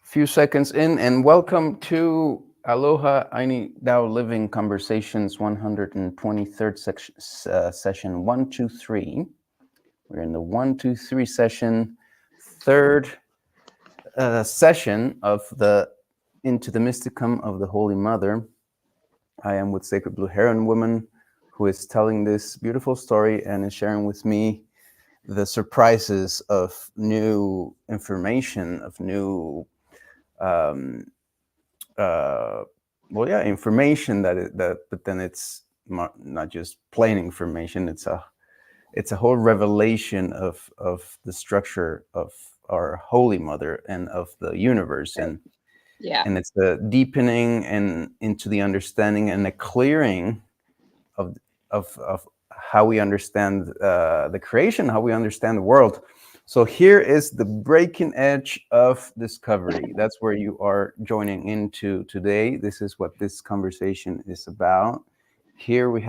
Few seconds in, and welcome to Aloha Aini Dao Living Conversations 123rd session 123. We're in the 123 session, third session of the Into the Mysticum of the Holy Mother. I am with Sacred Blue Heron Woman, who is telling this beautiful story and is sharing with me the surprises of new information, of new information but then it's not just plain information. It's a whole revelation of the structure of our Holy Mother and of the universe, and it's the deepening and into the understanding and the clearing of how we understand the creation, how we understand the world. So here is the breaking edge of discovery. That's where you are joining into today. This is what this conversation is about. Here we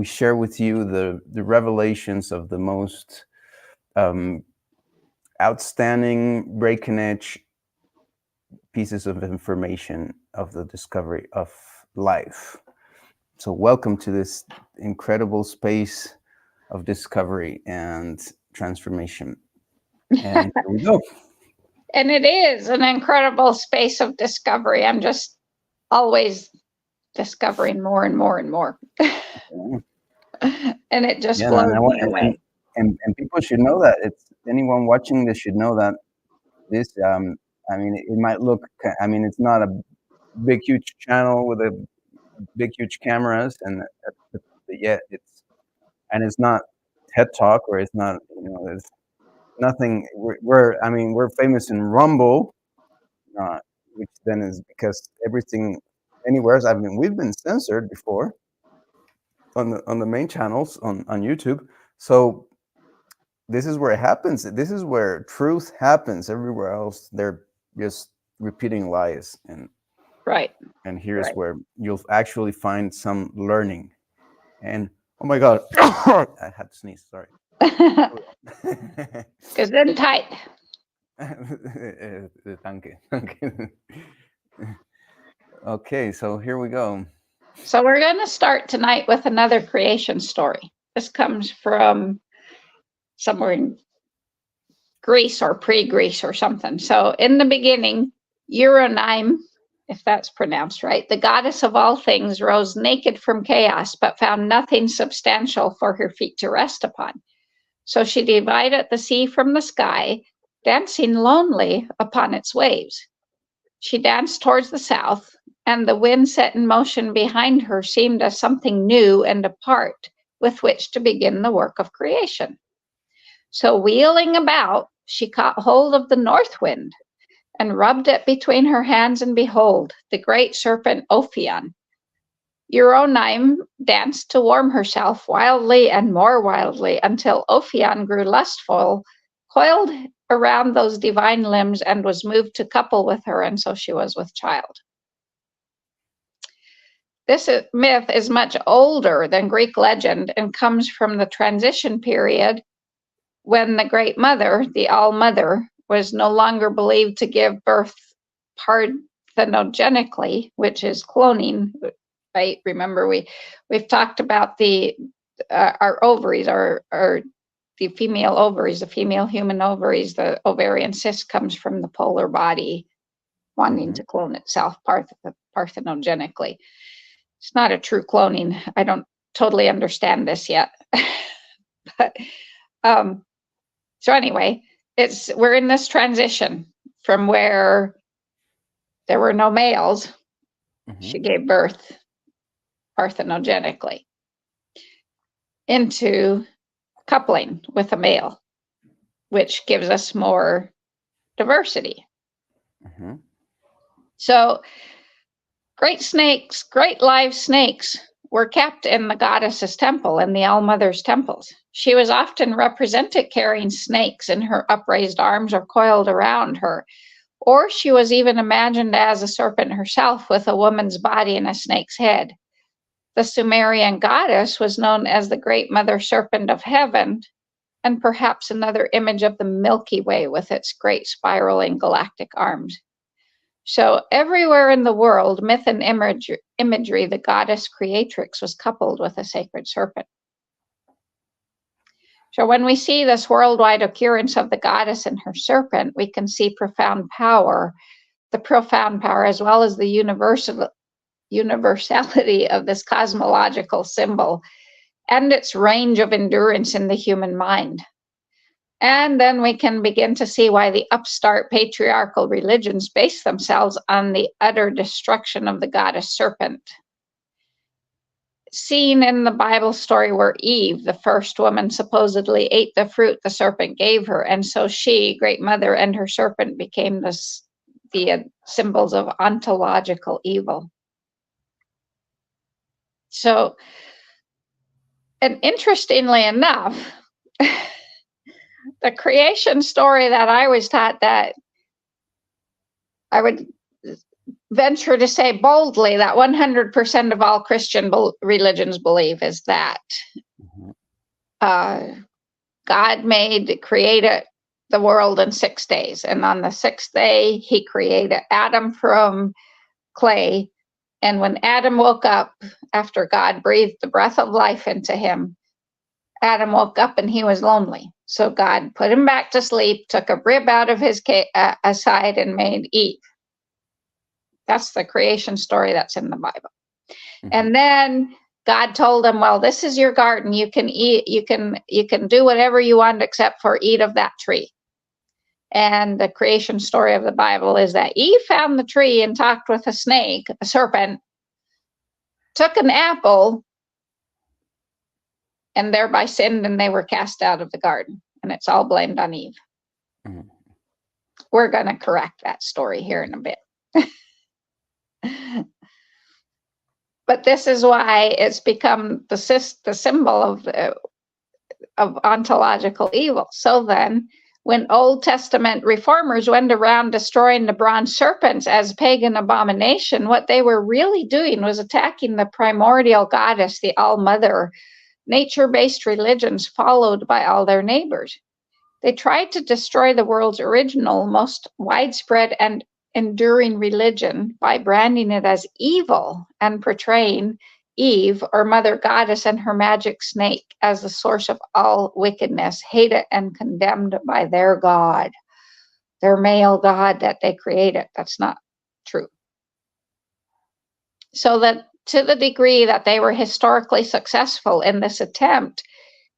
share with you the revelations of the most outstanding breaking edge pieces of information of the discovery of life. So welcome to this incredible space of discovery and transformation. And here we go. And it is an incredible space of discovery. I'm just always discovering more and more and more. And it just blows me away. And people should know that. It's anyone watching this should know that this, it might look, it's not a big, huge channel with a big, huge cameras, and yet it's not TED Talk, or it's not, there's nothing. We're famous in Rumble, which then is because everything anywhere else. We've been censored before on the main channels on YouTube. So this is where it happens. This is where truth happens. Everywhere else, they're just repeating lies, and here's where you'll actually find some learning. And oh my God, I had to sneeze. Sorry. Gesundheit. Danke. Okay, so here we go. So we're going to start tonight with another creation story. This comes from somewhere in Greece or pre-Greece or something. So in the beginning, Euronime, if that's pronounced right, the goddess of all things, rose naked from chaos, but found nothing substantial for her feet to rest upon. So she divided the sea from the sky, dancing lonely upon its waves. She danced towards the south, and the wind set in motion behind her seemed as something new and apart with which to begin the work of creation. So wheeling about, she caught hold of the north wind and rubbed it between her hands, and behold, the great serpent Ophion. Euronime danced to warm herself wildly and more wildly until Ophion grew lustful, coiled around those divine limbs, and was moved to couple with her, and so she was with child. This myth is much older than Greek legend and comes from the transition period when the Great Mother, the All-Mother, was no longer believed to give birth parthenogenically, which is cloning. Right? Remember, we've talked about our ovaries, our the female ovaries, the female human ovaries. The ovarian cyst comes from the polar body wanting to clone itself parthenogenically. It's not a true cloning. I don't totally understand this yet. But so anyway, we're in this transition from where there were no males. She gave birth parthenogenically into coupling with a male, which gives us more diversity. So great live snakes were kept in the goddess's temple, in the All-Mother's temples. She was often represented carrying snakes in her upraised arms or coiled around her, or she was even imagined as a serpent herself with a woman's body and a snake's head. The Sumerian goddess was known as the Great Mother Serpent of Heaven, and perhaps another image of the Milky Way with its great spiraling galactic arms. So everywhere in the world, myth and imagery, the goddess creatrix was coupled with a sacred serpent. So when we see this worldwide occurrence of the goddess and her serpent, we can see profound power, the profound power, as well as the universality of this cosmological symbol and its range of endurance in the human mind. And then we can begin to see why the upstart patriarchal religions base themselves on the utter destruction of the goddess serpent. Seen in the Bible story where Eve, the first woman, supposedly ate the fruit the serpent gave her, and so she, Great Mother, and her serpent became the symbols of ontological evil. So, and interestingly enough, the creation story that I was taught, that I would venture to say boldly that 100% of all Christian religions believe, is that God created the world in 6 days. And on the 6th day, he created Adam from clay. And when Adam woke up, after God breathed the breath of life into him, Adam woke up and he was lonely. So God put him back to sleep, took a rib out of his side, and made Eve. That's the creation story that's in the Bible. And then God told him, well, this is your garden. You can eat, you can do whatever you want except for eat of that tree. And the creation story of the Bible is that Eve found the tree and talked with a snake, a serpent, took an apple, and thereby sinned, and they were cast out of the garden. And it's all blamed on Eve. We're going to correct that story here in a bit. But this is why it's become the symbol of ontological evil. So then, when Old Testament reformers went around destroying the bronze serpents as pagan abomination, what they were really doing was attacking the primordial goddess, the All-Mother, nature-based religions followed by all their neighbors. They tried to destroy the world's original, most widespread and enduring religion by branding it as evil and portraying Eve, or Mother Goddess, and her magic snake as the source of all wickedness, hated and condemned by their god, their male god that they created. That's not true. So that to the degree that they were historically successful in this attempt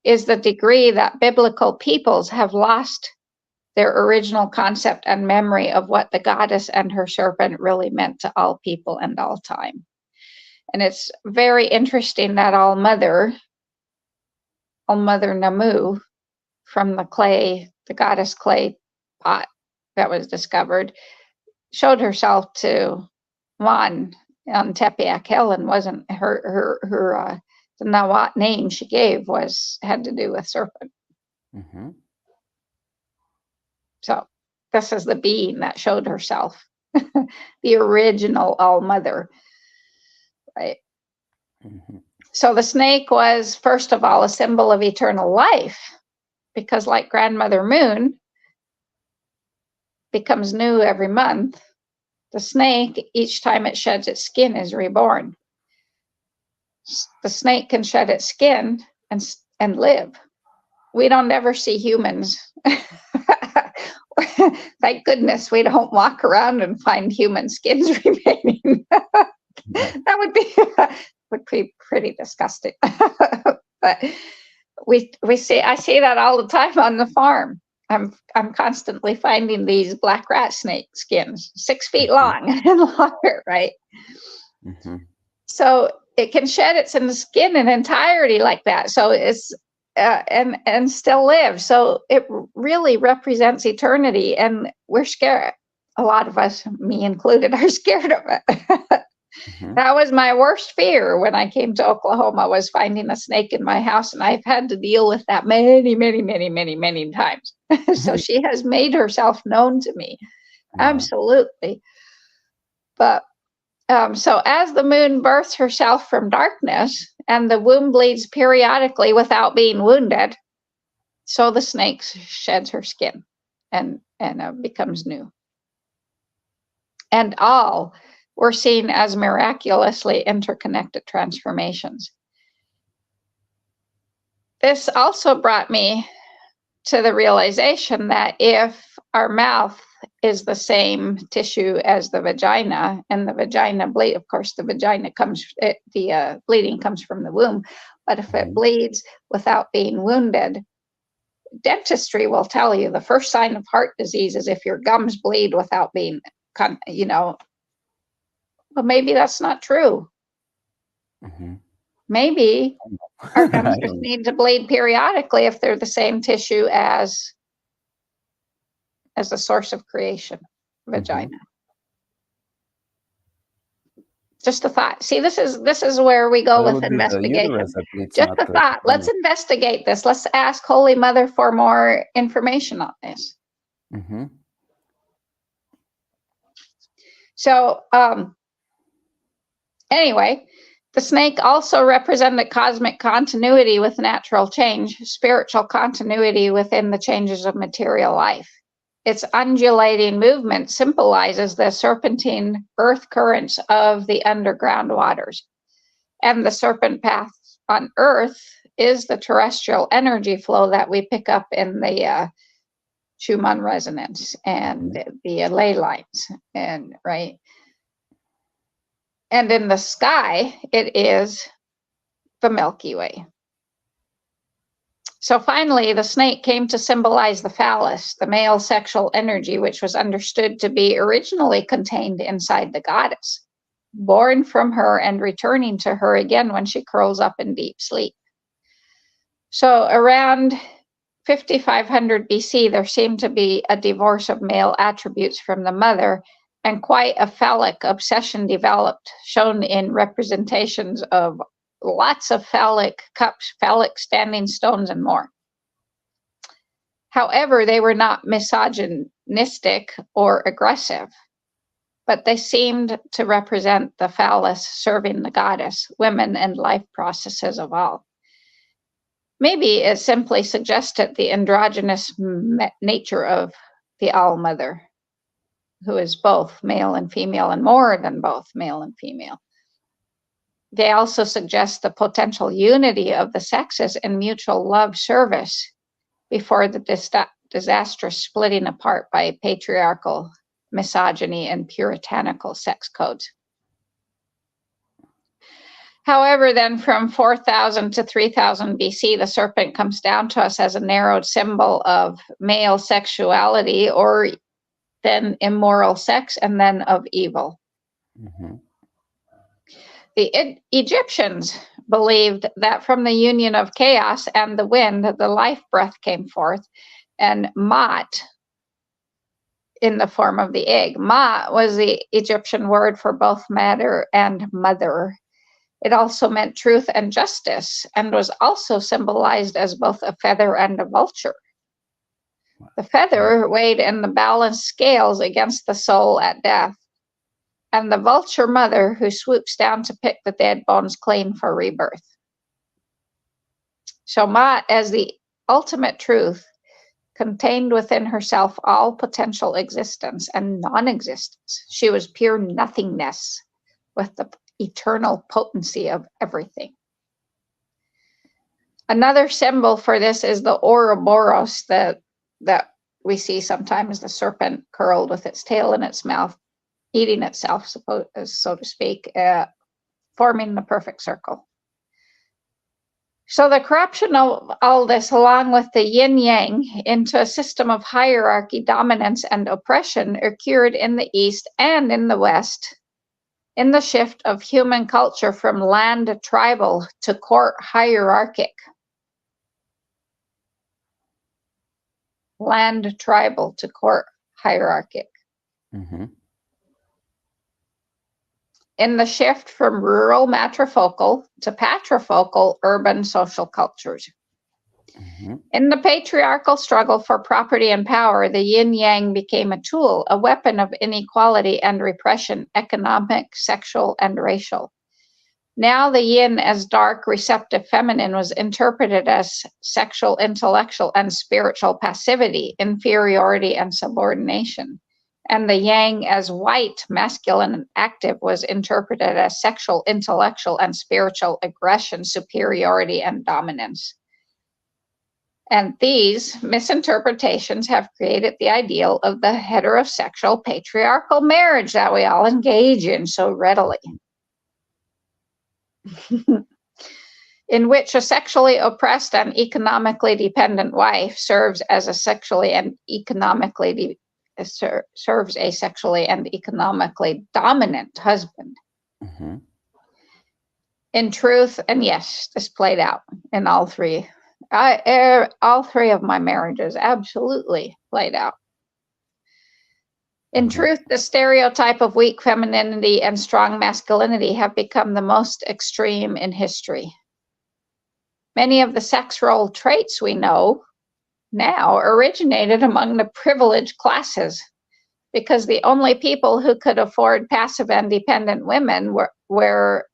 is the degree that biblical peoples have lost their original concept and memory of what the goddess and her serpent really meant to all people and all time. And it's very interesting that All-Mother Namu, from the clay, the goddess clay pot that was discovered, showed herself to Juan on Tepeyac Hill, and wasn't her the Nawat name she gave had to do with serpent. So this is the being that showed herself, the original All-Mother, right? So the snake was, first of all, a symbol of eternal life, because like Grandmother Moon becomes new every month, the snake, each time it sheds its skin, is reborn. The snake can shed its skin and live. We don't ever see humans. Thank goodness we don't walk around and find human skins remaining. That would be pretty disgusting. But I see that all the time on the farm. I'm constantly finding these black rat snake skins, 6 feet long and longer, right? So it can shed its skin in entirety like that. So it's and still live. So it really represents eternity, and we're scared. A lot of us, me included, are scared of it. That was my worst fear when I came to Oklahoma, was finding a snake in my house, and I've had to deal with that many, many, many, many, many times. So she has made herself known to me. Absolutely. But so as the moon births herself from darkness and the womb bleeds periodically without being wounded, So the snake sheds her skin and becomes new. And all were seen as miraculously interconnected transformations. This also brought me to the realization that if our mouth is the same tissue as the vagina, and the vagina bleed, of course, the vagina comes, the bleeding comes from the womb, but if it bleeds without being wounded, dentistry will tell you the first sign of heart disease is if your gums bleed without being, well, maybe that's not true. Maybe our gums just need to bleed periodically if they're the same tissue as the source of creation, vagina. Just a thought. See, this is where we go with investigation. Just a thought. Let's investigate this. Let's ask Holy Mother for more information on this. So, anyway, the snake also represented cosmic continuity with natural change, spiritual continuity within the changes of material life. Its undulating movement symbolizes the serpentine earth currents of the underground waters. And the serpent path on earth is the terrestrial energy flow that we pick up in the Schumann resonance and the ley lines, and right. And in the sky, it is the Milky Way. So finally, the snake came to symbolize the phallus, the male sexual energy, which was understood to be originally contained inside the goddess, born from her and returning to her again when she curls up in deep sleep. So around 5500 BC, there seemed to be a divorce of male attributes from the mother, and quite a phallic obsession developed, shown in representations of lots of phallic cups, phallic standing stones, and more. However, they were not misogynistic or aggressive, but they seemed to represent the phallus serving the goddess, women, and life processes of all. Maybe it simply suggested the androgynous nature of the All-Mother, who is both male and female, and more than both male and female. They also suggest the potential unity of the sexes in mutual love service before the disastrous splitting apart by patriarchal misogyny and puritanical sex codes. However, then from 4000 to 3000 BC, the serpent comes down to us as a narrowed symbol of male sexuality, or then immoral sex, and then of evil. The Egyptians believed that from the union of chaos and the wind, the life breath came forth, and Maat, in the form of the egg. Ma was the Egyptian word for both matter and mother. It also meant truth and justice, and was also symbolized as both a feather and a vulture. The feather weighed in the balanced scales against the soul at death, and the vulture mother who swoops down to pick the dead bones clean for rebirth. So Maat, as the ultimate truth, contained within herself all potential existence and non-existence. She was pure nothingness with the eternal potency of everything. Another symbol for this is the Ouroboros that we see sometimes, the serpent curled with its tail in its mouth, eating itself, so to speak, forming the perfect circle. So the corruption of all this, along with the yin-yang, into a system of hierarchy, dominance, and oppression, occurred in the East and in the West, in the shift of human culture from land tribal to court hierarchic. Land tribal to court hierarchic. In the shift from rural matrifocal to patrifocal urban social cultures. In the patriarchal struggle for property and power, the yin-yang became a tool, a weapon of inequality and repression, economic, sexual, and racial. Now the yin as dark, receptive feminine was interpreted as sexual, intellectual, and spiritual passivity, inferiority, and subordination. And the yang as white, masculine, and active was interpreted as sexual, intellectual, and spiritual aggression, superiority, and dominance. And these misinterpretations have created the ideal of the heterosexual patriarchal marriage that we all engage in so readily. In which a sexually oppressed and economically dependent wife serves as a sexually and economically dominant husband. Mm-hmm. In truth, and yes, this played out in all three. All three of my marriages absolutely played out. In truth, the stereotype of weak femininity and strong masculinity have become the most extreme in history. Many of the sex role traits we know now originated among the privileged classes, because the only people who could afford passive and dependent women were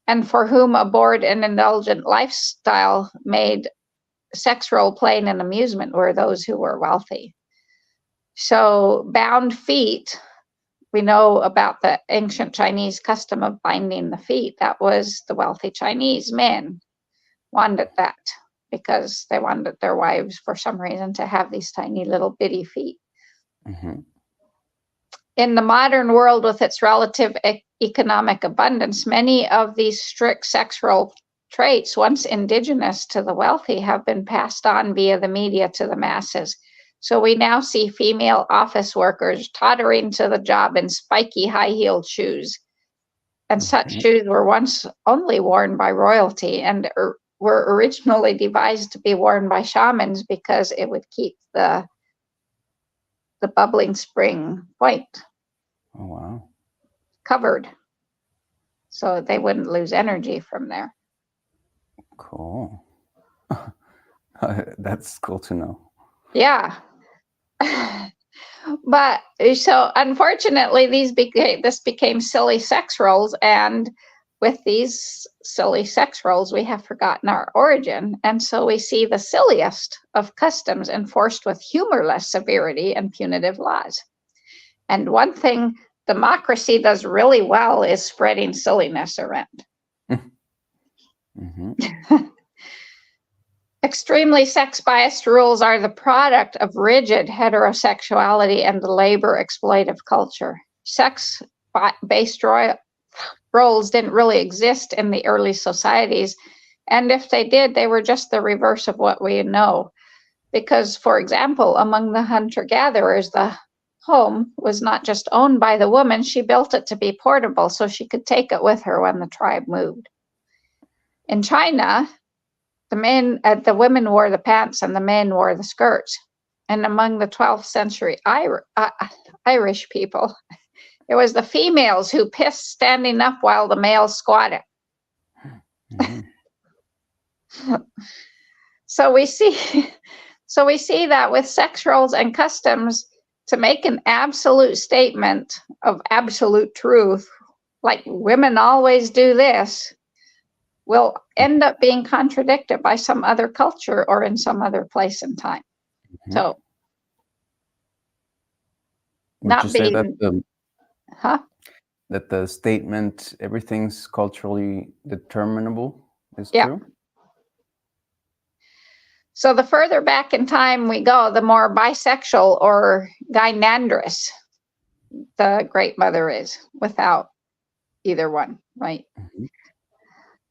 and for whom a bored and indulgent lifestyle made sex role playing an amusement were those who were wealthy. So bound feet, we know about the ancient Chinese custom of binding the feet. That was the wealthy Chinese men wanted that because they wanted their wives, for some reason, to have these tiny little bitty feet. Mm-hmm. In the modern world, with its relative economic abundance, many of these strict sex role traits, once indigenous to the wealthy, have been passed on via the media to the masses. So we now see female office workers tottering to the job in spiky high-heeled shoes. And such shoes were once only worn by royalty and were originally devised to be worn by shamans because it would keep the bubbling spring point covered so they wouldn't lose energy from there. Cool. That's cool to know. Yeah. But so unfortunately this became silly sex roles, and with these silly sex roles we have forgotten our origin, and so we see the silliest of customs enforced with humorless severity and punitive laws. And one thing democracy does really well is spreading silliness around. Mm-hmm. Extremely sex-biased rules are the product of rigid heterosexuality and the labor exploitive culture. Sex-based roles didn't really exist in the early societies, and if they did, they were just the reverse of what we know. Because, for example, among the hunter-gatherers, the home was not just owned by the woman, she built it to be portable so she could take it with her when the tribe moved. In China, the women wore the pants and the men wore the skirts. And among the 12th century Irish people, it was the females who pissed standing up while the males squatted. Mm-hmm. So we see that with sex roles and customs, to make an absolute statement of absolute truth, like women always do this, will end up being contradicted by some other culture or in some other place and time. Mm-hmm. So, would you say that the statement everything's culturally determinable is true? So the further back in time we go, the more bisexual or gynandrous the Great Mother is, without either one, right? Mm-hmm.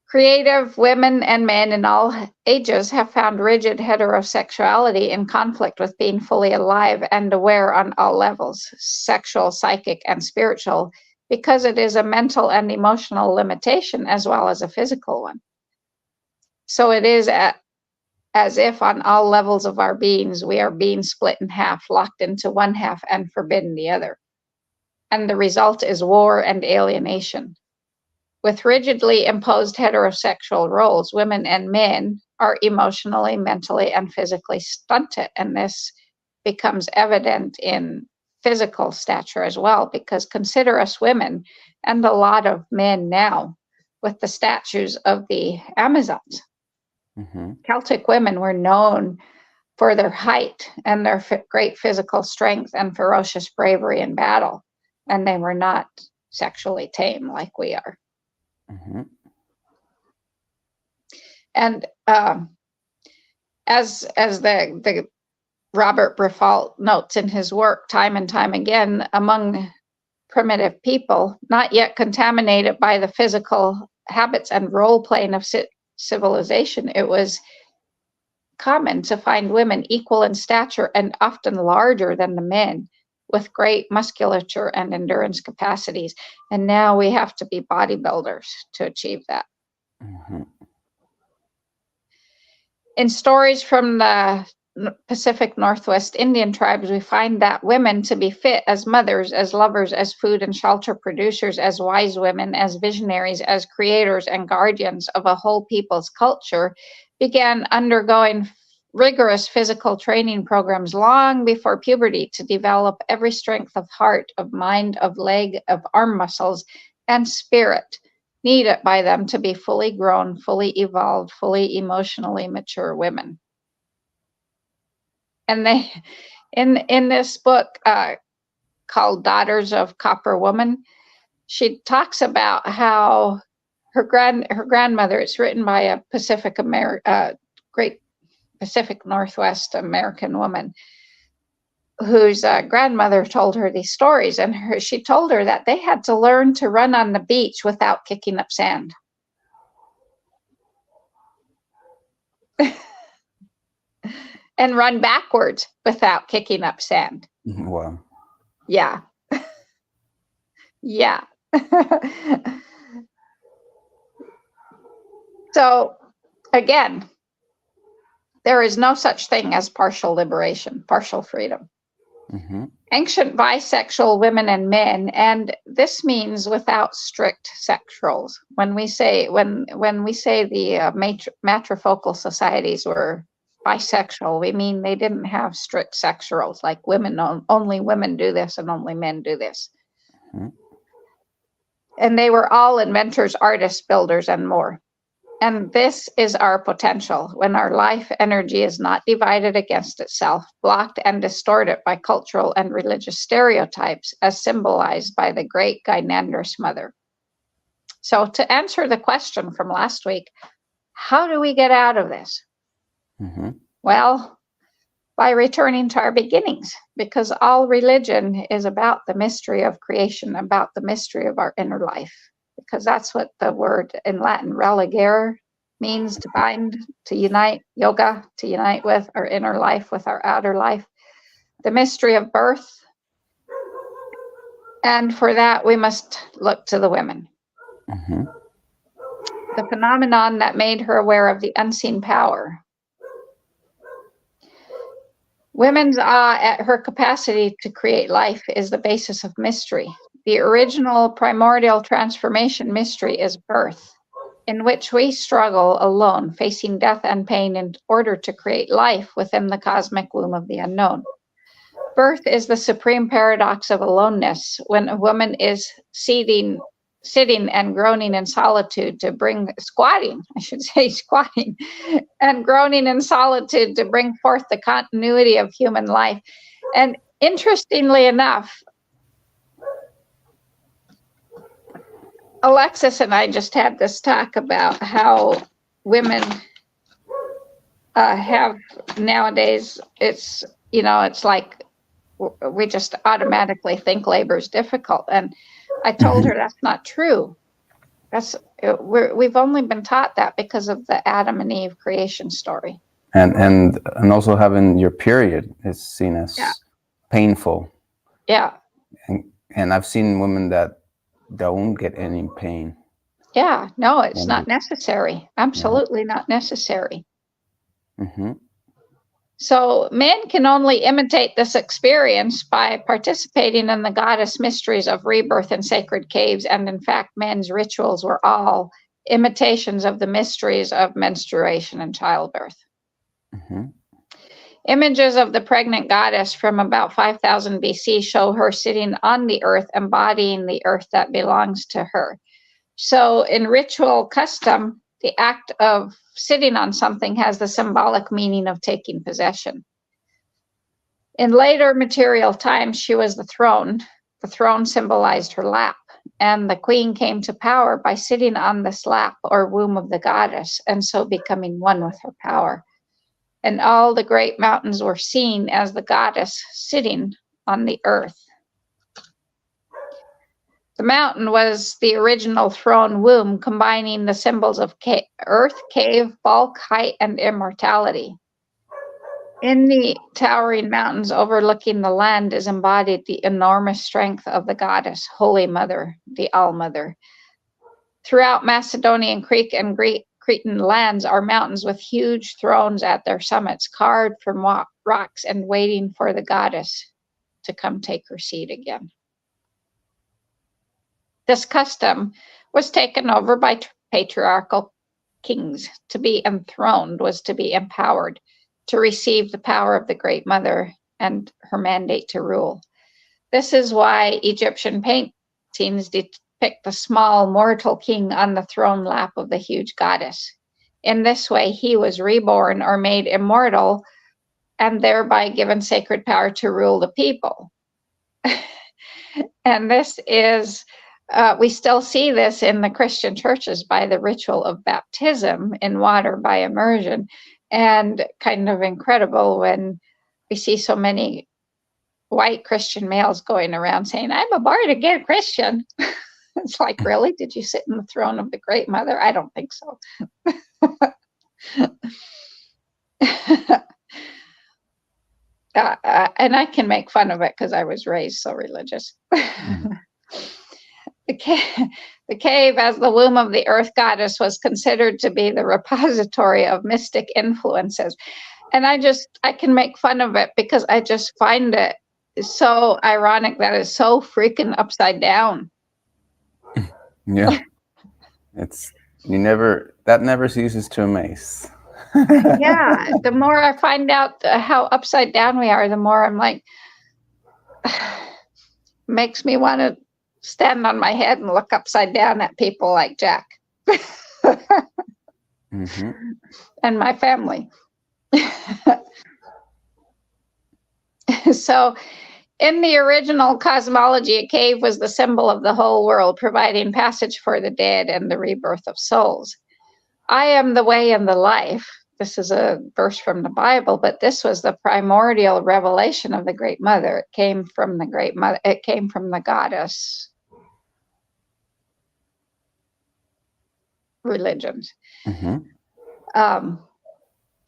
Creative women and men in all ages have found rigid heterosexuality in conflict with being fully alive and aware on all levels, sexual, psychic, and spiritual, because it is a mental and emotional limitation as well as a physical one. So it is as if on all levels of our beings, we are being split in half, locked into one half and forbidden the other. And the result is war and alienation. With rigidly imposed heterosexual roles, women and men are emotionally, mentally, and physically stunted. And this becomes evident in physical stature as well, because consider us women and a lot of men now with the statues of the Amazons. Celtic women were known for their height and their great physical strength and ferocious bravery in battle, and they were not sexually tame like we are. And as the Robert Briffault notes in his work time and time again, among primitive people, not yet contaminated by the physical habits and role playing of civilization, it was common to find women equal in stature and often larger than the men, with great musculature and endurance capacities. And now we have to be bodybuilders to achieve that. In stories from the Pacific Northwest Indian tribes, we find that women to be fit as mothers, as lovers, as food and shelter producers, as wise women, as visionaries, as creators and guardians of a whole people's culture, began undergoing rigorous physical training programs long before puberty to develop every strength of heart, of mind, of leg, of arm muscles, and spirit needed by them to be fully grown, fully evolved, fully emotionally mature women. And they, in this book called Daughters of Copper Woman, she talks about how her grandmother, it's written by a great Pacific Northwest American woman, whose grandmother told her these stories, and she told her that they had to learn to run on the beach without kicking up sand. And run backwards without kicking up sand. Wow. Yeah. Yeah. So, again, there is no such thing as partial liberation, partial freedom. Ancient bisexual women and men, and this means without strict sexuals. When we say the matrifocal societies were bisexual, we mean they didn't have strict sexuals like women. Only women do this and only men do this. And they were all inventors, artists, builders, and more. And this is our potential when our life energy is not divided against itself, blocked and distorted by cultural and religious stereotypes as symbolized by the great Gynandrous mother. So to answer the question from last week, how do we get out of this? Well, by returning to our beginnings, because all religion is about the mystery of creation, about the mystery of our inner life. Because that's what the word in Latin, religare, means: to bind, to unite, yoga, to unite with our inner life, with our outer life, the mystery of birth. And for that, we must look to the women. The phenomenon that made her aware of the unseen power. Women's awe at her capacity to create life is the basis of mystery. The original primordial transformation mystery is birth, in which we struggle alone, facing death and pain in order to create life within the cosmic womb of the unknown. Birth is the supreme paradox of aloneness, when a woman is sitting and groaning in solitude squatting, and groaning in solitude to bring forth the continuity of human life. And interestingly enough, Alexis and I just had this talk about how women have nowadays, it's like we just automatically think labor is difficult. And I told her that's not true. We've only been taught that because of the Adam and Eve creation story. And also having your period is seen as painful. Yeah. And I've seen women that don't get any pain. Yeah, no, it's not necessary. Absolutely not necessary. So men can only imitate this experience by participating in the goddess mysteries of rebirth in sacred caves. And in fact, men's rituals were all imitations of the mysteries of menstruation and childbirth. Images of the pregnant goddess from about 5000 BC show her sitting on the earth, embodying the earth that belongs to her. So in ritual custom, the act of sitting on something has the symbolic meaning of taking possession. In later material times, she was the throne. The throne symbolized her lap, and the queen came to power by sitting on this lap or womb of the goddess, and so becoming one with her power. And all the great mountains were seen as the goddess sitting on the earth. The mountain was the original throne womb, combining the symbols of earth, cave, bulk, height, and immortality. In the towering mountains overlooking the land is embodied the enormous strength of the goddess, Holy Mother, the All-Mother. Throughout Macedonian, Greek, and Cretan lands are mountains with huge thrones at their summits, carved from rocks and waiting for the goddess to come take her seat again. This custom was taken over by patriarchal kings. To be enthroned was to be empowered, to receive the power of the Great Mother and her mandate to rule. This is why Egyptian paintings depict the small mortal king on the throne lap of the huge goddess. In this way, he was reborn or made immortal and thereby given sacred power to rule the people. And this is, we still see this in the Christian churches by the ritual of baptism in water by immersion. And kind of incredible when we see so many white Christian males going around saying, I'm a born again Christian. It's like, really? Did you sit in the throne of the Great Mother? I don't think so. And I can make fun of it because I was raised so religious. Mm-hmm. The cave, as the womb of the earth goddess, was considered to be the repository of mystic influences. And I can make fun of it because I just find it so ironic that it's so freaking upside down. Yeah. That never ceases to amaze. Yeah. The more I find out how upside down we are, the more I'm like, makes me want to stand on my head and look upside down at people like Jack. Mm-hmm. And my family. So in the original cosmology, a cave was the symbol of the whole world, providing passage for the dead and the rebirth of souls. I am the way and the life. This is a verse from the Bible, but this was the primordial revelation of the Great Mother. It came from the Great Mother. It came from the goddess religions. Mm-hmm.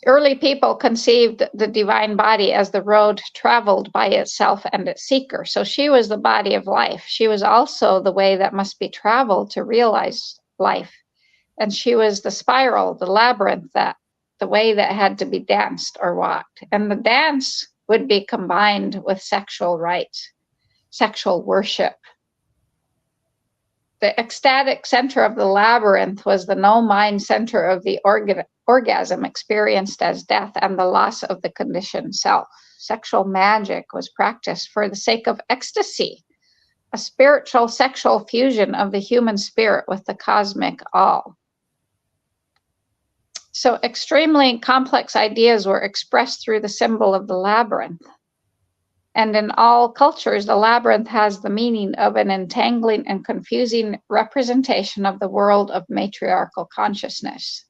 Early people conceived the divine body as the road traveled by itself and its seeker. So she was the body of life. She was also the way that must be traveled to realize life. And she was the spiral, the labyrinth, the way that had to be danced or walked. And the dance would be combined with sexual rites, sexual worship. The ecstatic center of the labyrinth was the no-mind center of the orgasm experienced as death and the loss of the conditioned self. Sexual magic was practiced for the sake of ecstasy, a spiritual sexual fusion of the human spirit with the cosmic all. So extremely complex ideas were expressed through the symbol of the labyrinth. And in all cultures, the labyrinth has the meaning of an entangling and confusing representation of the world of matriarchal consciousness.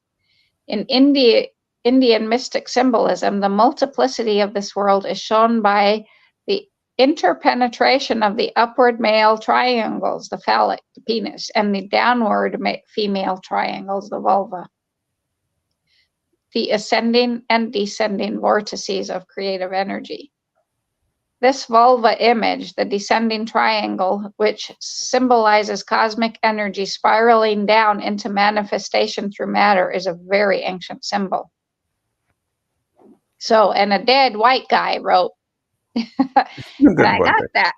In Indian mystic symbolism, the multiplicity of this world is shown by the interpenetration of the upward male triangles, the phallic, the penis, and the downward female triangles, the vulva. The ascending and descending vortices of creative energy. This vulva image, the descending triangle, which symbolizes cosmic energy spiraling down into manifestation through matter, is a very ancient symbol. So, and a dead white guy wrote, and I got that.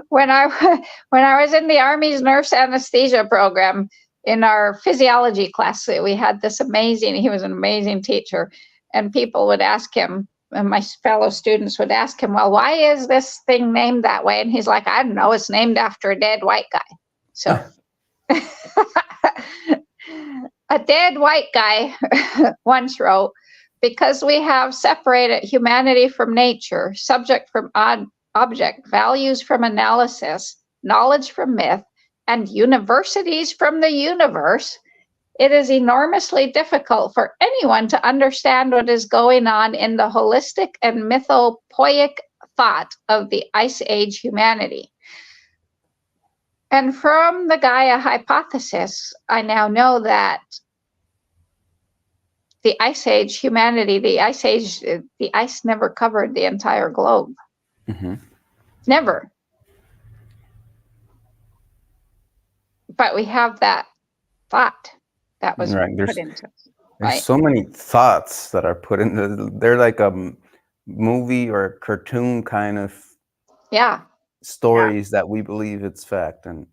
When I was in the Army's nurse anesthesia program, in our physiology class, we had this amazing, he was an amazing teacher, And people would ask him, and my fellow students would ask him, well, why is this thing named that way? And he's like, I don't know, it's named after a dead white guy. So a dead white guy once wrote, because we have separated humanity from nature, subject from object, values from analysis, knowledge from myth, and universities from the universe, it is enormously difficult for anyone to understand what is going on in the holistic and mythopoeic thought of the Ice Age humanity. And from the Gaia hypothesis, I now know that the Ice Age humanity, the ice never covered the entire globe. Mm-hmm. Never. But we have that thought that was Right. put into it. There's Right? so many thoughts that are put in. They're like a movie or a cartoon kind of Yeah. stories that we believe it's fact, and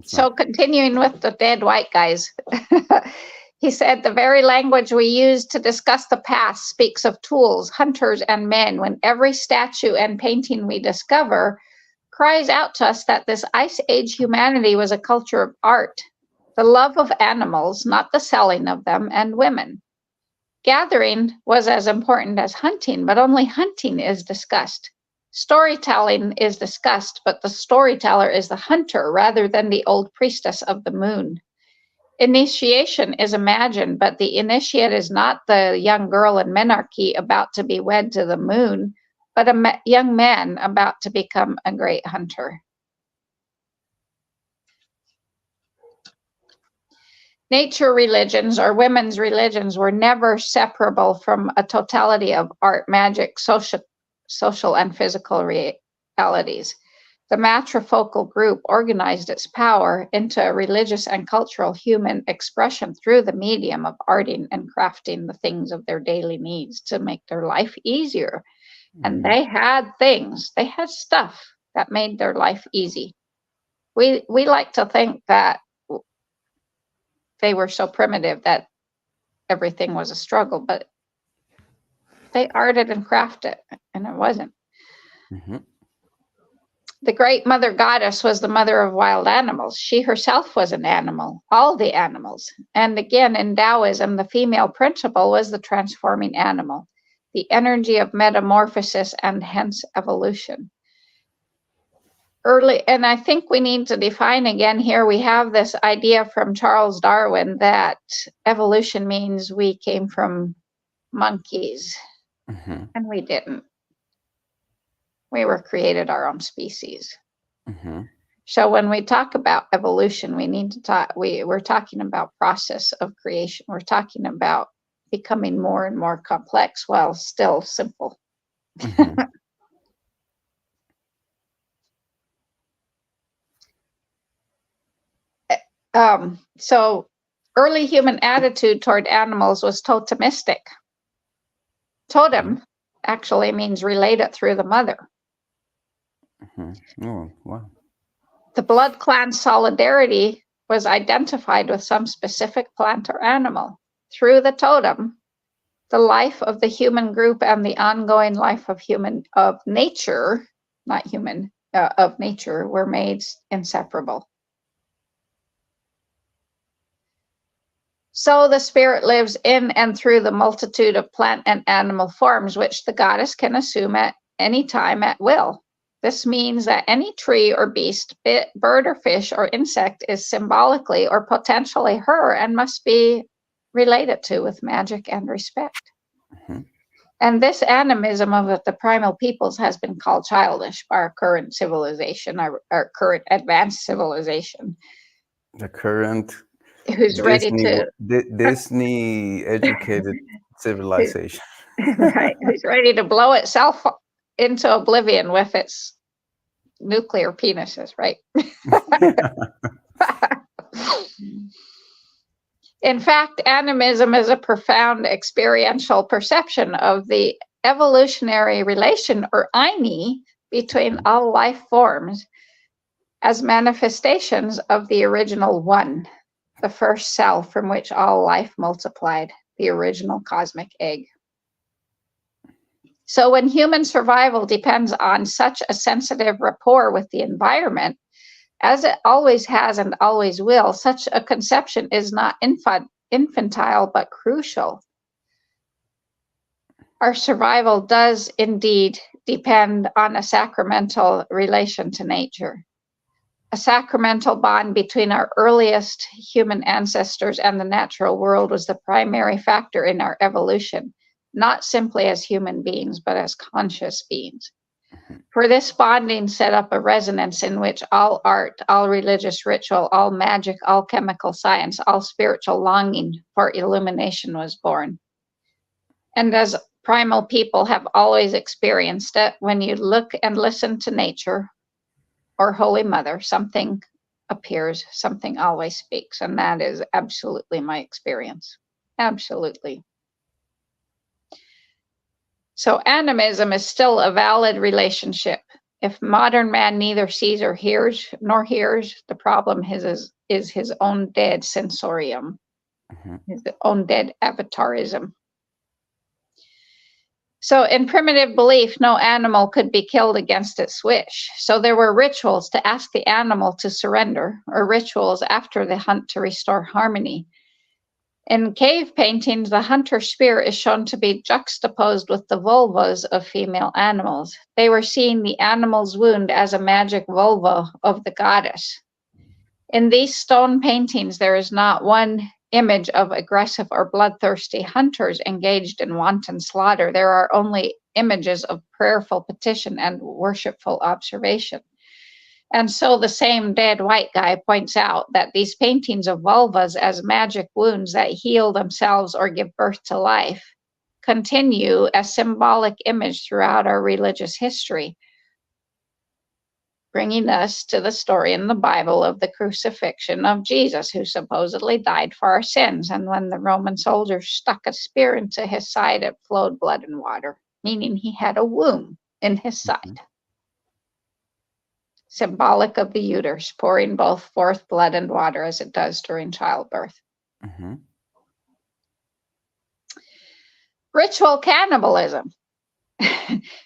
so continuing with the dead white guys, he said the very language we use to discuss the past speaks of tools, hunters, and men, when every statue and painting we discover cries out to us that this Ice Age humanity was a culture of art, the love of animals, not the selling of them, and women. Gathering was as important as hunting, but only hunting is discussed. Storytelling is discussed, but the storyteller is the hunter rather than the old priestess of the moon. Initiation is imagined, but the initiate is not the young girl in menarche about to be wed to the moon, but a young man about to become a great hunter. Nature religions or women's religions were never separable from a totality of art, magic, social and physical realities. The matrifocal group organized its power into a religious and cultural human expression through the medium of arting and crafting the things of their daily needs to make their life easier. And they had things, they had stuff that made their life easy. We like to think that they were so primitive that everything was a struggle, but they arted and crafted, and it wasn't. Mm-hmm. The great mother goddess was the mother of wild animals. She herself was an animal, all the animals. And again, in Taoism, the female principle was the transforming animal, the energy of metamorphosis and hence evolution. And I think we need to define again here, we have this idea from Charles Darwin that evolution means we came from monkeys, and we didn't. We were created our own species. So when we talk about evolution, we need to talk, we're talking about process of creation. We're talking about becoming more and more complex while still simple. So early human attitude toward animals was totemistic. Totem actually means related through the mother. Oh, wow. The blood clan solidarity was identified with some specific plant or animal. Through the totem, the life of the human group and the ongoing life of nature, not human, of nature were made inseparable. So the spirit lives in and through the multitude of plant and animal forms, which the goddess can assume at any time at will. This means that any tree or beast, bird or fish or insect is symbolically or potentially her and must be related to with magic and respect. And this animism of the primal peoples has been called childish by our current civilization, our current advanced civilization. The current who's ready to Disney educated civilization. Right, who's ready to blow itself into oblivion with its nuclear penises, right? In fact, animism is a profound experiential perception of the evolutionary relation, or Aini, between all life forms as manifestations of the original one, the first cell from which all life multiplied, the original cosmic egg. So when human survival depends on such a sensitive rapport with the environment, as it always has and always will, such a conception is not infantile but crucial. Our survival does indeed depend on a sacramental relation to nature. A sacramental bond between our earliest human ancestors and the natural world was the primary factor in our evolution, not simply as human beings, but as conscious beings. For this bonding set up a resonance in which all art, all religious ritual, all magic, all chemical science, all spiritual longing for illumination was born. And as primal people have always experienced it, when you look and listen to nature or Holy Mother, something appears, something always speaks. And that is absolutely my experience. Absolutely. So animism is still a valid relationship. If modern man neither sees or hears, nor hears, the problem is his own dead sensorium, his own dead avatarism. So in primitive belief, no animal could be killed against its wish. So there were rituals to ask the animal to surrender, or rituals after the hunt to restore harmony. In cave paintings, the hunter spear is shown to be juxtaposed with the vulvas of female animals. They were seeing the animal's wound as a magic vulva of the goddess. In these stone paintings, there is not one image of aggressive or bloodthirsty hunters engaged in wanton slaughter. There are only images of prayerful petition and worshipful observation. And so the same dead white guy points out that these paintings of vulvas as magic wounds that heal themselves or give birth to life continue as symbolic image throughout our religious history, bringing us to the story in the Bible of the crucifixion of Jesus, who supposedly died for our sins. And when the Roman soldiers stuck a spear into his side, it flowed blood and water, meaning he had a wound in his side. Symbolic of the uterus, pouring both forth blood and water as it does during childbirth. Ritual cannibalism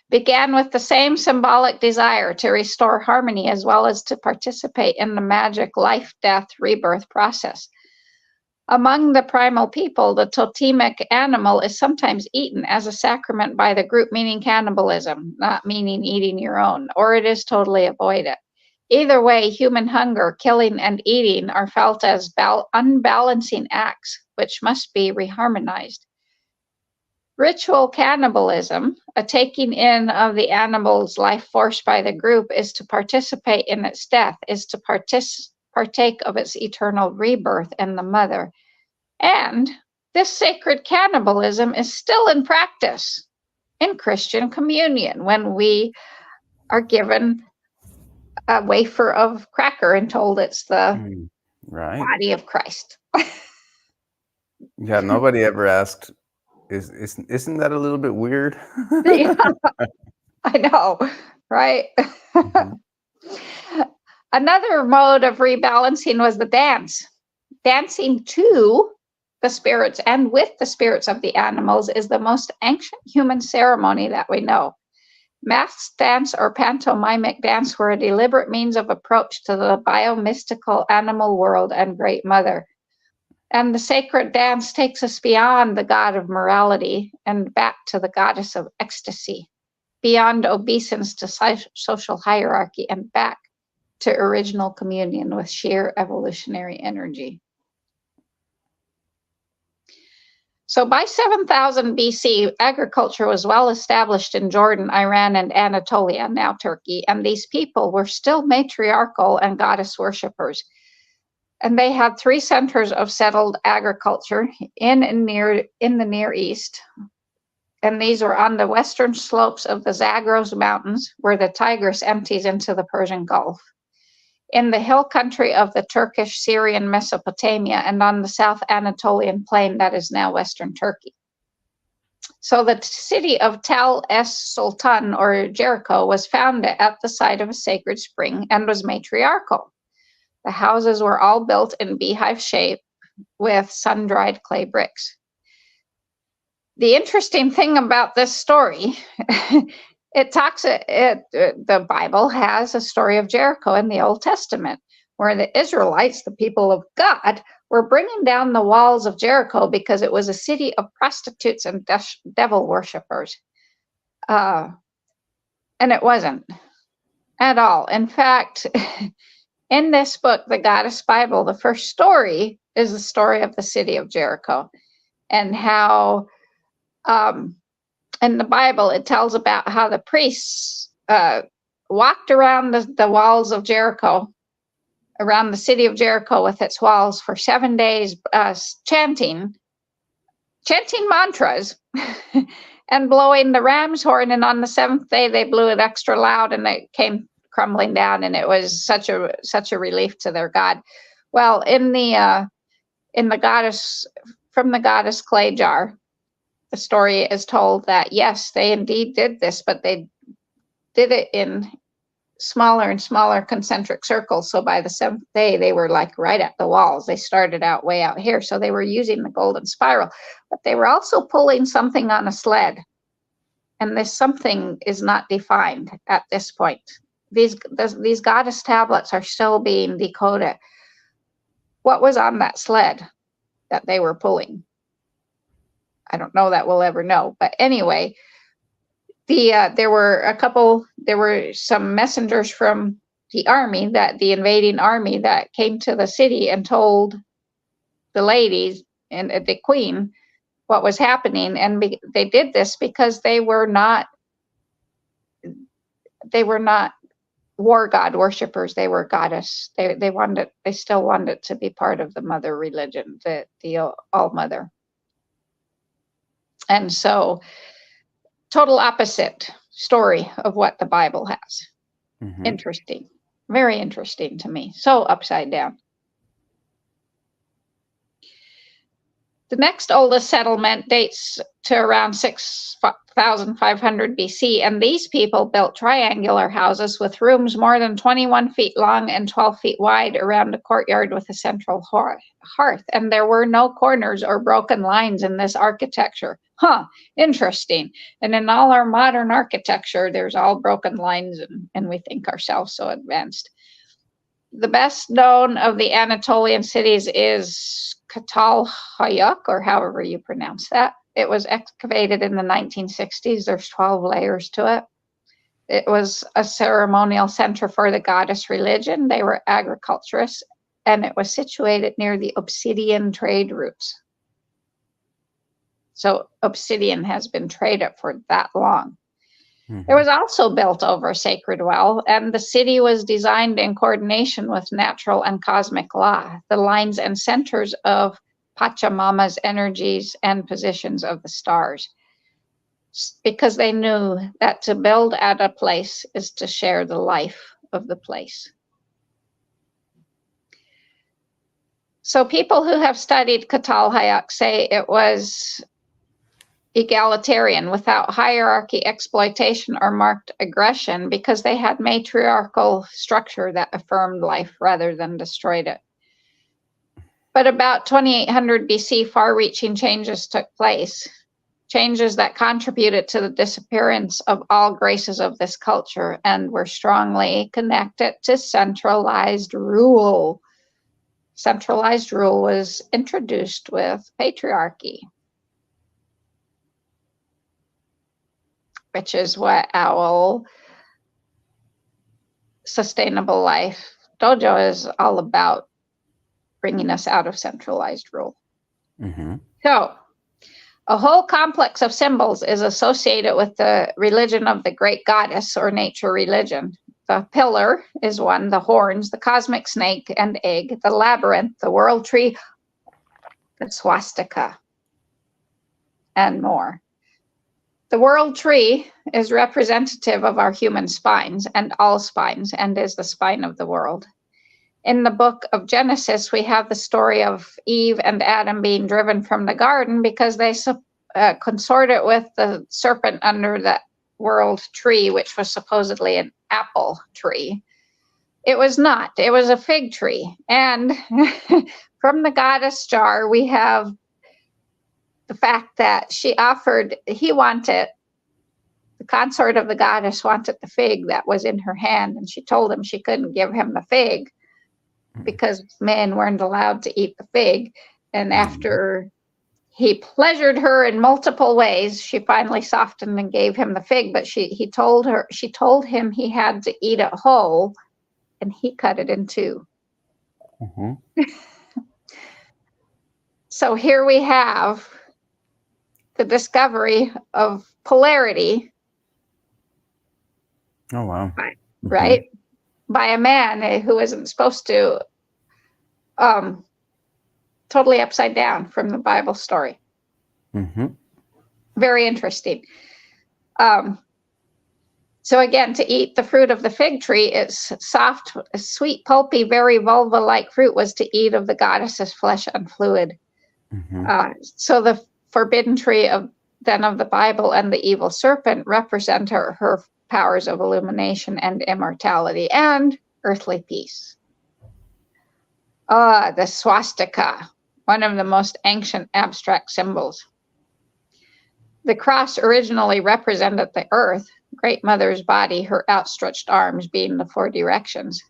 began with the same symbolic desire to restore harmony as well as to participate in the magic life, death, rebirth process. Among the primal people, the totemic animal is sometimes eaten as a sacrament by the group, meaning cannibalism, not meaning eating your own, or it is totally avoided. Either way, human hunger, killing, and eating are felt as unbalancing acts, which must be reharmonized. Ritual cannibalism, a taking in of the animal's life force by the group, is to participate in its death, is to partake of its eternal rebirth in the mother. And this sacred cannibalism is still in practice in Christian communion when we are given a wafer of cracker and told it's the body of Christ. Yeah, nobody ever asked, isn't that a little bit weird? Yeah, I know, right? Another mode of rebalancing was the dance. Dancing to the spirits and with the spirits of the animals is the most ancient human ceremony that we know. Masked dance or pantomimic dance were a deliberate means of approach to the biomystical animal world and Great Mother. And the sacred dance takes us beyond the god of morality and back to the goddess of ecstasy, beyond obeisance to social hierarchy and back to original communion with sheer evolutionary energy. So by 7000 BC, agriculture was well established in Jordan, Iran, and Anatolia, now Turkey, and these people were still matriarchal and goddess worshippers. And they had 3 centers of settled agriculture in the Near East. And these were on the western slopes of the Zagros Mountains, where the Tigris empties into the Persian Gulf, in the hill country of the Turkish Syrian Mesopotamia, and on the South Anatolian plain that is now Western Turkey. So the city of Tel es Sultan, or Jericho, was founded at the site of a sacred spring and was matriarchal. The houses were all built in beehive shape with sun-dried clay bricks. The interesting thing about this story, the Bible has a story of Jericho in the Old Testament, where the Israelites, the people of God, were bringing down the walls of Jericho because it was a city of prostitutes and devil worshippers. And it wasn't at all. In fact, in this book, the Goddess Bible, the first story is the story of the city of Jericho, and how in the Bible it tells about how the priests walked around the walls of Jericho, around the city of Jericho with its walls for 7 days, chanting mantras and blowing the ram's horn. And on the seventh day, they blew it extra loud, and it came crumbling down, and it was such a relief to their god. Well, in the goddess, from the goddess clay jar, the story is told that yes, they indeed did this, but they did it in smaller and smaller concentric circles. So by the seventh day, they were like right at the walls. They started out way out here. So they were using the golden spiral, but they were also pulling something on a sled. And this something is not defined at this point. These goddess tablets are still being decoded. What was on that sled that they were pulling? I don't know that we'll ever know. But anyway, there were some messengers from the invading army that came to the city and told the ladies and the queen what was happening. And they did this because they were not war god worshippers. They were goddess. They still wanted to be part of the mother religion, the all mother. And so, total opposite story of what the Bible has. Mm-hmm. Interesting. Very interesting to me. So upside down. The next oldest settlement dates to around 6,500 BC, and these people built triangular houses with rooms more than 21 feet long and 12 feet wide around a courtyard with a central hearth. And there were no corners or broken lines in this architecture. Interesting. And in all our modern architecture, there's all broken lines, and we think ourselves so advanced. The best known of the Anatolian cities is Çatalhöyük, or however you pronounce that. It was excavated in the 1960s. There's 12 layers to it. It was a ceremonial center for the goddess religion. They were agriculturists, and it was situated near the obsidian trade routes. So obsidian has been traded for that long. Mm-hmm. It was also built over a sacred well, and the city was designed in coordination with natural and cosmic law, the lines and centers of Pachamama's energies and positions of the stars, because they knew that to build at a place is to share the life of the place. So people who have studied Çatalhöyük say it was egalitarian, without hierarchy, exploitation, or marked aggression, because they had matriarchal structure that affirmed life rather than destroyed it. But about 2800 BC, far-reaching changes took place, changes that contributed to the disappearance of all graces of this culture and were strongly connected to centralized rule. Centralized rule was introduced with patriarchy, which is what our Sustainable Life Dojo is all about, bringing us out of centralized rule. Mm-hmm. So, a whole complex of symbols is associated with the religion of the great goddess or nature religion. The pillar is one, the horns, the cosmic snake and egg, the labyrinth, the world tree, the swastika, and more. The world tree is representative of our human spines and all spines, and is the spine of the world. In the book of Genesis, we have the story of Eve and Adam being driven from the garden because they consorted with the serpent under the world tree, which was supposedly an apple tree. It was not. It was a fig tree. And from the goddess jar, we have the fact that the consort of the goddess wanted the fig that was in her hand, and she told him she couldn't give him the fig because men weren't allowed to eat the fig. And after he pleasured her in multiple ways, she finally softened and gave him the fig, but she told him he had to eat it whole, and he cut it in two. So here we have the discovery of polarity. Oh, wow. Right? By a man who isn't supposed to, totally upside down from the Bible story. Very interesting. So again, to eat the fruit of the fig tree, it's soft, sweet, pulpy, very vulva-like fruit, was to eat of the goddess's flesh and fluid. So the forbidden tree of the Bible and the evil serpent represent her powers of illumination and immortality and earthly peace. The swastika, one of the most ancient abstract symbols. The cross originally represented the earth, Great Mother's body, her outstretched arms being the four directions.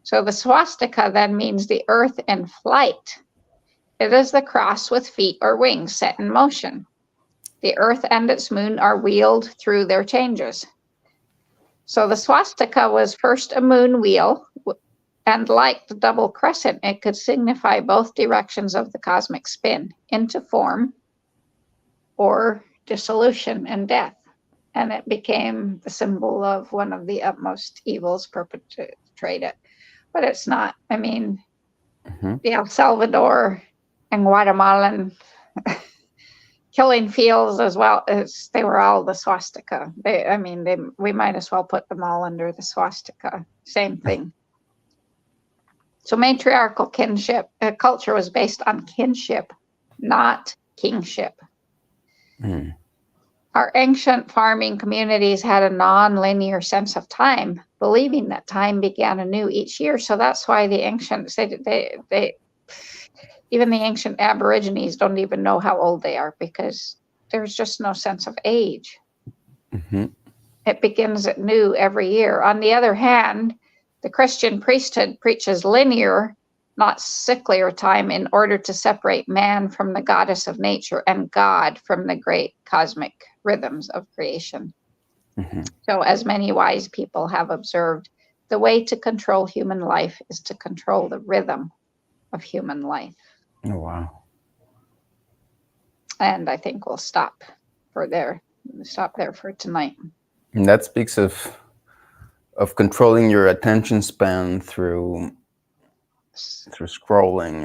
So the swastika then means the earth in flight. It is the cross with feet or wings set in motion. The earth and its moon are wheeled through their changes. So the swastika was first a moon wheel, and like the double crescent, it could signify both directions of the cosmic spin, into form or dissolution and death. And it became the symbol of one of the utmost evils perpetrated. But it's not. I mean, the El Salvador and Guatemalan killing fields, as well as they were all the swastika. We might as well put them all under the swastika. Same thing. So matriarchal kinship culture was based on kinship, not kingship. Our ancient farming communities had a non-linear sense of time, believing that time began anew each year. So that's why the ancients, even the ancient Aborigines don't even know how old they are, because there's just no sense of age. It begins anew every year. On the other hand, the Christian priesthood preaches linear, not cyclical time, in order to separate man from the goddess of nature and God from the great cosmic rhythms of creation. So as many wise people have observed, the way to control human life is to control the rhythm of human life. Oh, wow. And I think we'll stop there for tonight. And that speaks of controlling your attention span through scrolling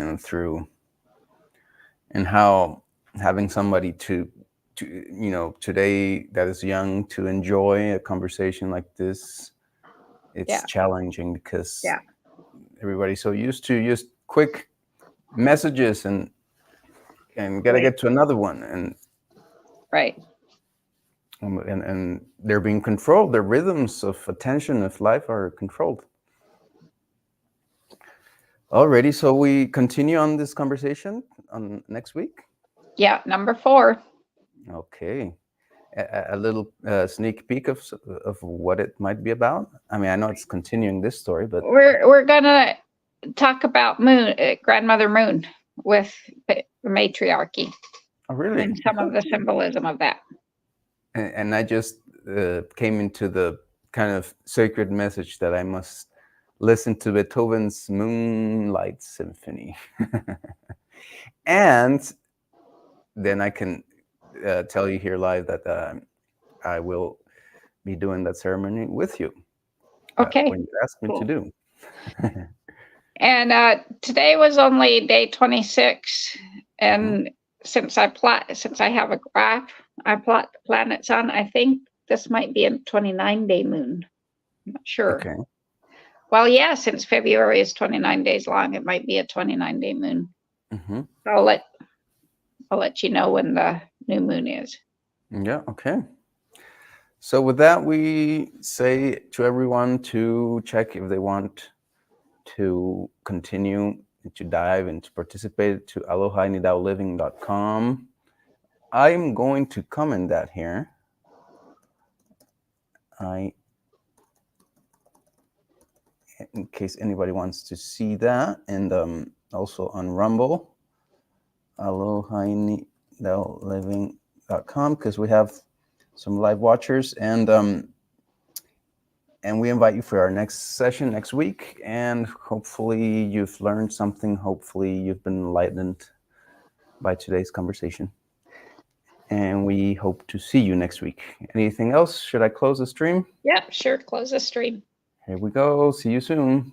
and how having somebody to today that is young to enjoy a conversation like this, it's challenging because everybody's so used to just quick messages and gotta get to another one, and and they're being controlled. Their rhythms of attention of life are controlled. Alrighty, so we continue on this conversation on next week. Number 4. Okay, a little sneak peek of what it might be about. I mean, I know it's continuing this story, but we're gonna talk about Grandmother Moon with the matriarchy. Oh, really? And some of the symbolism of that. And I just came into the kind of sacred message that I must listen to Beethoven's Moonlight Symphony. And then I can tell you here live that I will be doing that ceremony with you. Okay. When you ask me to do. And today was only day 26, and since I have a graph I plot the planets on, I think this might be a 29-day moon. I'm not sure. Okay. Well, yeah, since February is 29 days long, it might be a 29-day moon. I'll let you know when the new moon is. Yeah, okay. So with that, we say to everyone to check if they want to continue to dive and to participate to alohainidaoliving.com. I'm going to comment that here. In case anybody wants to see that, and also on Rumble, alohaliving.com, because we have some live watchers, and we invite you for our next session next week, and hopefully you've learned something. Hopefully you've been enlightened by today's conversation, and we hope to see you next week. Anything else? Should I close the stream? Yep, sure. Close the stream. Here we go. See you soon.